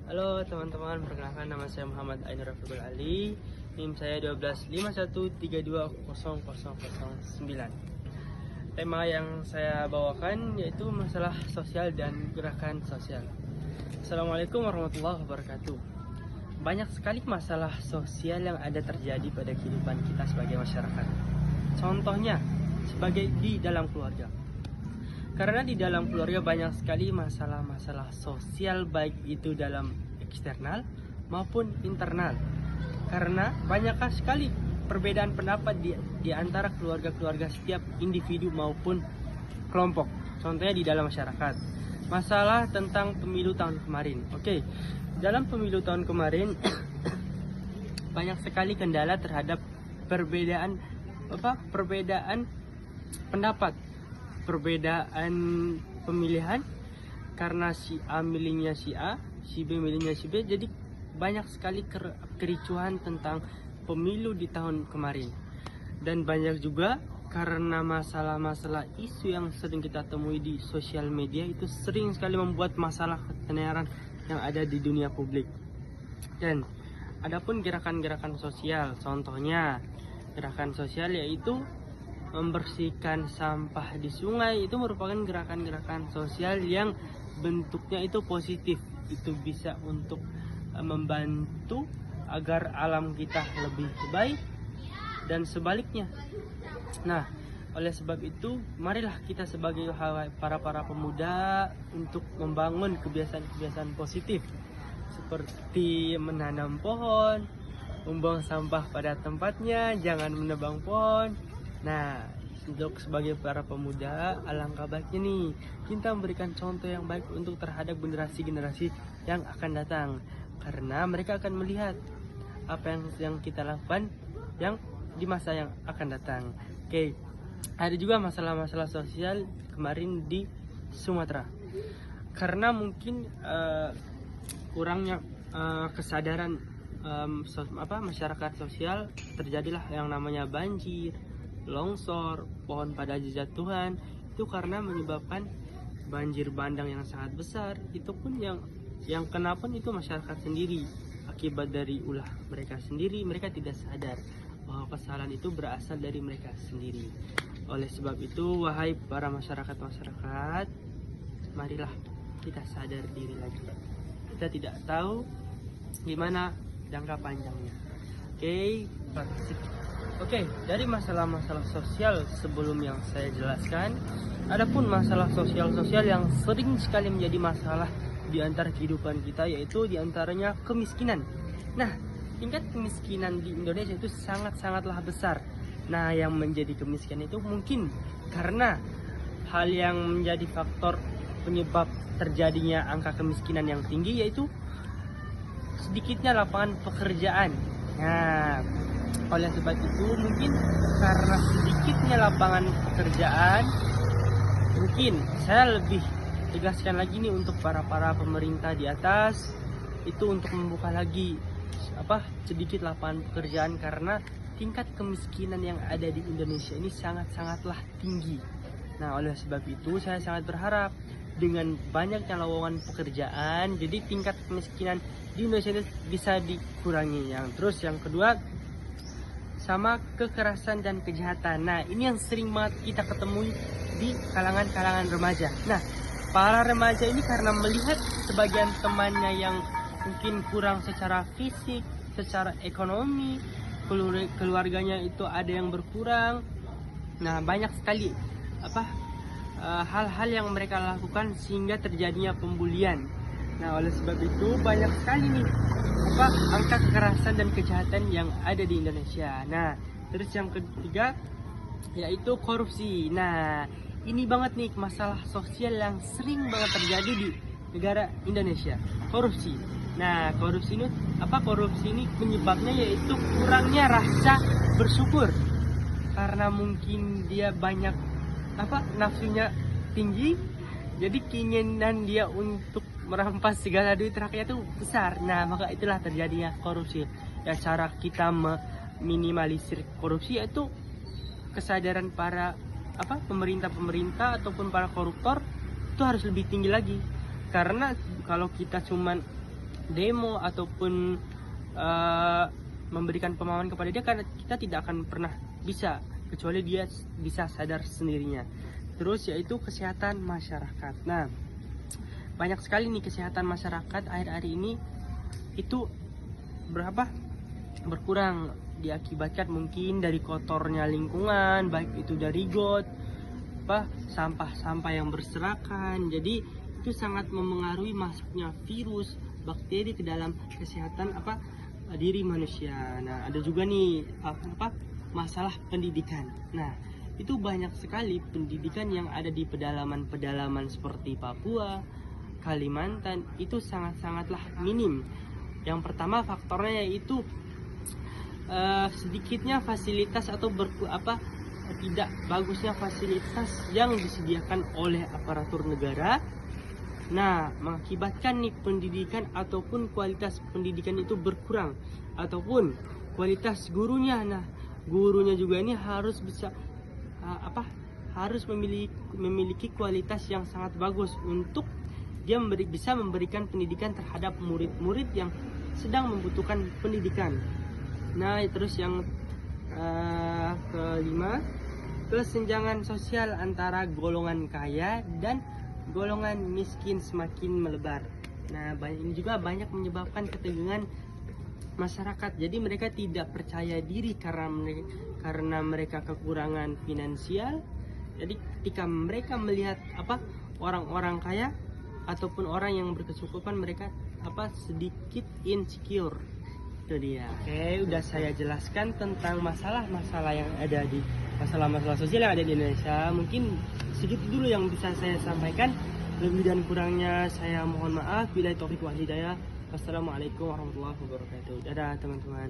Halo teman-teman, perkenalkan nama saya Muhammad Ainur Rafiqul Ali. NIM saya 125132200009. Tema yang saya bawakan yaitu masalah sosial dan gerakan sosial. Assalamualaikum warahmatullahi wabarakatuh. Banyak sekali masalah sosial yang ada terjadi pada kehidupan kita sebagai masyarakat. Contohnya, sebagai di dalam keluarga. Karena di dalam keluarga banyak sekali masalah-masalah sosial, baik itu dalam eksternal maupun internal. Karena banyak sekali perbedaan pendapat di antara keluarga-keluarga setiap individu maupun kelompok. Contohnya di dalam masyarakat. Masalah tentang pemilu tahun kemarin. Oke, dalam pemilu tahun kemarin banyak sekali kendala terhadap perbedaan pendapat, perbedaan pemilihan, karena si A milihnya si A, si B milihnya si B. Jadi banyak sekali kericuhan tentang pemilu di tahun kemarin. Dan banyak juga karena masalah-masalah isu yang sering kita temui di sosial media, itu sering sekali membuat masalah ketenaran yang ada di dunia publik. Dan adapun gerakan-gerakan sosial, contohnya gerakan sosial yaitu membersihkan sampah di sungai, itu merupakan gerakan-gerakan sosial yang bentuknya itu positif. Itu bisa untuk membantu agar alam kita lebih baik dan sebaliknya. Nah, oleh sebab itu marilah kita sebagai para pemuda untuk membangun kebiasaan-kebiasaan positif seperti menanam pohon, membuang sampah pada tempatnya, jangan menebang pohon. Nah, untuk sebagai para pemuda, alangkah baiknya nih kita memberikan contoh yang baik untuk terhadap generasi-generasi yang akan datang, karena mereka akan melihat apa yang kita lakukan yang di masa yang akan datang. Oke, ada juga masalah-masalah sosial kemarin di Sumatera, karena mungkin kurangnya kesadaran masyarakat sosial, terjadilah yang namanya banjir, longsor, pohon pada jatuhan. Itu karena menyebabkan banjir bandang yang sangat besar. Itu pun yang kena pun itu masyarakat sendiri, akibat dari ulah mereka sendiri. Mereka tidak sadar bahwa kesalahan itu berasal dari mereka sendiri. Oleh sebab itu, wahai para masyarakat, marilah kita sadar diri lagi. Kita tidak tahu gimana jangka panjangnya. Oke, dari masalah-masalah sosial sebelum yang saya jelaskan, adapun masalah sosial yang sering sekali menjadi masalah di antara kehidupan kita, yaitu di antaranya kemiskinan. Nah, tingkat kemiskinan di Indonesia itu sangat-sangatlah besar. Nah, yang menjadi kemiskinan itu mungkin karena hal yang menjadi faktor penyebab terjadinya angka kemiskinan yang tinggi, yaitu sedikitnya lapangan pekerjaan. Nah, oleh sebab itu mungkin karena sedikitnya lapangan pekerjaan, mungkin saya lebih tegaskan lagi nih untuk para pemerintah di atas, itu untuk membuka lagi sedikit lapangan pekerjaan, karena tingkat kemiskinan yang ada di Indonesia ini sangatlah tinggi. Nah, oleh sebab itu saya sangat berharap dengan banyaknya lowongan pekerjaan, jadi tingkat kemiskinan di Indonesia ini bisa dikurangi. Terus yang kedua, sama kekerasan dan kejahatan. Nah, ini yang sering banget kita ketemui di kalangan remaja. Nah, para remaja ini karena melihat sebagian temannya yang mungkin kurang secara fisik, secara ekonomi, keluarganya itu ada yang berkurang. Nah, banyak sekali hal-hal yang mereka lakukan sehingga terjadinya pembulian. Nah, oleh sebab itu banyak sekali nih angka kekerasan dan kejahatan yang ada di Indonesia. Nah, terus yang ketiga yaitu korupsi. Nah, ini banget nih masalah sosial yang sering banget terjadi di negara Indonesia, korupsi. Nah, korupsi ini penyebabnya yaitu kurangnya rasa bersyukur, karena mungkin dia banyak nafsunya tinggi, jadi keinginan dia untuk merampas segala duit rakyat itu besar. Nah, maka itulah terjadinya korupsi. Ya, cara kita meminimalisir korupsi yaitu kesadaran para pemerintah ataupun para koruptor itu harus lebih tinggi lagi. Karena kalau kita cuman demo ataupun memberikan pemahaman kepada dia, karena kita tidak akan pernah bisa kecuali dia bisa sadar sendirinya. Terus yaitu kesehatan masyarakat. Nah, banyak sekali nih kesehatan masyarakat akhir-akhir ini itu berkurang, diakibatkan mungkin dari kotornya lingkungan, baik itu dari got, sampah-sampah yang berserakan. Jadi itu sangat memengaruhi masuknya virus, bakteri ke dalam kesehatan diri manusia. Nah, ada juga nih masalah pendidikan. Nah, itu banyak sekali pendidikan yang ada di pedalaman-pedalaman seperti Papua, Kalimantan itu sangat-sangatlah minim. Yang pertama faktornya yaitu sedikitnya fasilitas atau tidak bagusnya fasilitas yang disediakan oleh aparatur negara. Nah, mengakibatkan nih pendidikan ataupun kualitas pendidikan itu berkurang, ataupun kualitas gurunya. Nah, gurunya juga ini harus bisa harus memiliki kualitas yang sangat bagus untuk dia bisa memberikan pendidikan terhadap murid-murid yang sedang membutuhkan pendidikan. Nah, terus yang kelima, kesenjangan sosial antara golongan kaya dan golongan miskin semakin melebar. Nah, ini juga banyak menyebabkan ketegangan masyarakat. Jadi mereka tidak percaya diri karena mereka kekurangan finansial. Jadi ketika mereka melihat orang-orang kaya ataupun orang yang berkecukupan, mereka sedikit insecure. Itu dia. Oke, udah saya jelaskan tentang masalah-masalah yang ada di masalah-masalah sosial yang ada di Indonesia. Mungkin sedikit dulu yang bisa saya sampaikan. Lebih dan kurangnya saya mohon maaf. Billahi taufiq wal hidayah. Wassalamualaikum warahmatullahi wabarakatuh. Dadah teman-teman.